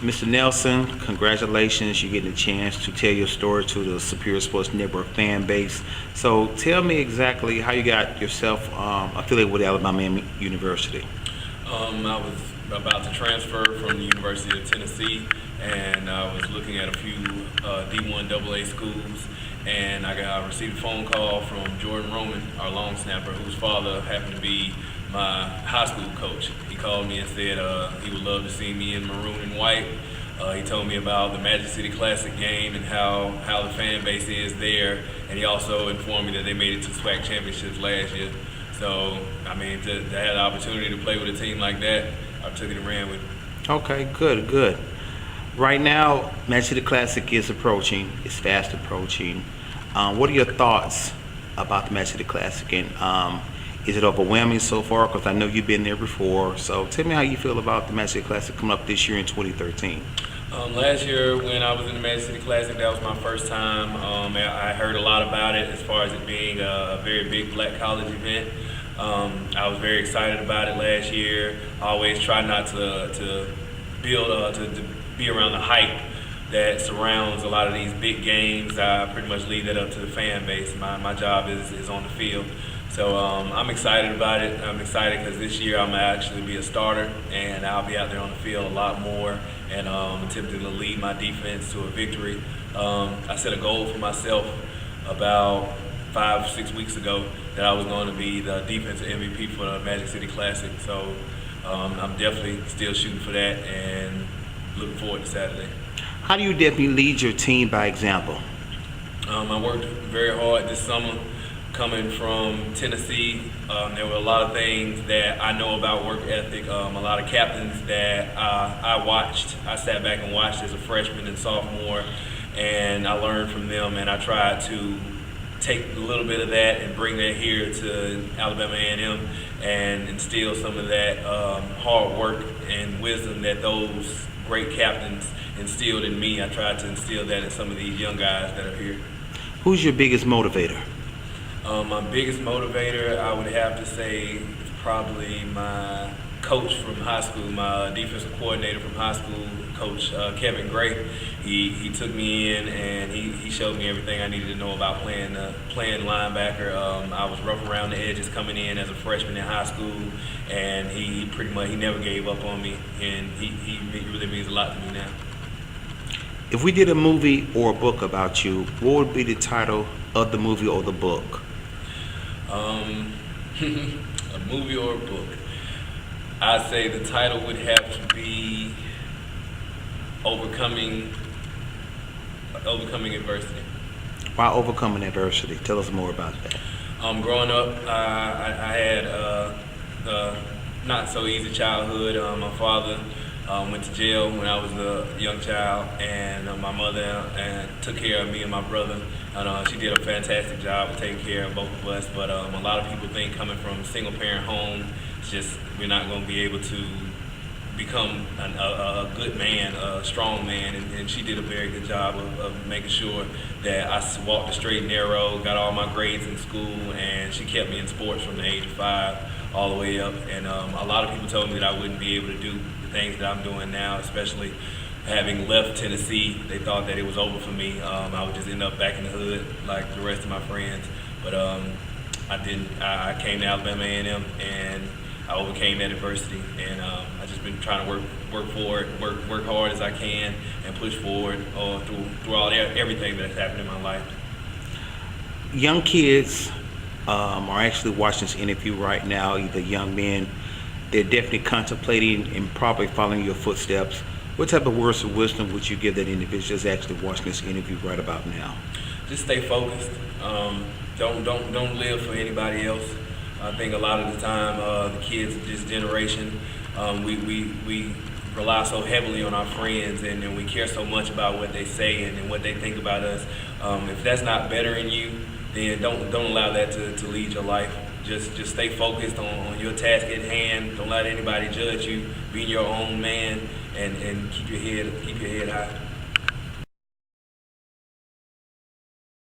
Mr. Nelson, congratulations. You're getting a chance to tell your story to the Superior Sports Network fan base. So tell me exactly how you got yourself affiliated with Alabama University. I was about to transfer from the University of Tennessee, and I was looking at a few D1 AA schools, and I received a phone call from Jordan Roman, our long snapper, whose father happened to be my high school coach. He called me and said he would love to see me in maroon and white. He told me about the Magic City Classic game and how the fan base is there, and he also informed me that they made it to SWAC championships last year. So, I mean, to have the opportunity to play with a team like that, I took it and ran with it. Okay, good. Right now, Magic City Classic is approaching. It's fast approaching. What are your thoughts about the Magic City Classic? And is it overwhelming so far? Because I know you've been there before. So tell me how you feel about the Magic City Classic coming up this year in 2013. Last year when I was in the Magic City Classic, that was my first time. I heard a lot about it as far as it being a very big black college event. I was very excited about it last year. I always try not to build to be around the hype that surrounds a lot of these big games. I pretty much leave that up to the fan base. My job is on the field. So I'm excited about it. I'm excited because this year I'm going to actually be a starter, and I'll be out there on the field a lot more and attempting to lead my defense to a victory. I set a goal for myself about 5-6 weeks ago that I was going to be the defensive MVP for the Magic City Classic. So I'm definitely still shooting for that and looking forward to Saturday. How do you definitely lead your team by example? I worked very hard this summer. Coming from Tennessee, there were a lot of things that I know about work ethic, a lot of captains that I watched. I sat back and watched as a freshman and sophomore, and I learned from them, and I tried to take a little bit of that and bring that here to Alabama A&M and instill some of that hard work and wisdom that those great captains instilled in me. I tried to instill that in some of these young guys that are here. Who's your biggest motivator? My biggest motivator, I would have to say, is probably my coach from high school, my defensive coordinator from high school, Coach Kevin Gray. He took me in and he showed me everything I needed to know about playing linebacker. I was rough around the edges coming in as a freshman in high school, and he pretty much never gave up on me, and he really means a lot to me now. If we did a movie or a book about you, what would be the title of the movie or the book? A movie or a book? I'd say the title would have to be Overcoming Adversity. Why overcoming adversity? Tell us more about that. Growing up, I had a not so easy childhood. My father went to jail when I was a young child, and my mother took care of me and my brother. And she did a fantastic job of taking care of both of us. But a lot of people think coming from a single-parent home, it's just we're not going to be able to become a good man, a strong man. And she did a very good job of making sure that I walked the straight and narrow, got all my grades in school, and she kept me in sports from the age of 5 all the way up. And a lot of people told me that I wouldn't be able to do the things that I'm doing now, especially having left Tennessee. They thought that it was over for me. I would just end up back in the hood like the rest of my friends. But I didn't. I came to Alabama A&M and I overcame that adversity. And I just been trying to work forward, work hard as I can, and push forward through all everything that's happened in my life. Young kids are actually watching this interview right now, either young men. They're definitely contemplating and probably following your footsteps. What type of words of wisdom would you give that individual that's actually watching this interview right about now? Just stay focused. Don't live for anybody else. I think a lot of the time, the kids of this generation, we rely so heavily on our friends, and we care so much about what they say and what they think about us. If that's not bettering you, then don't allow that to lead your life. Just stay focused on your task at hand. Don't let anybody judge you. Be your own man, and keep your head high.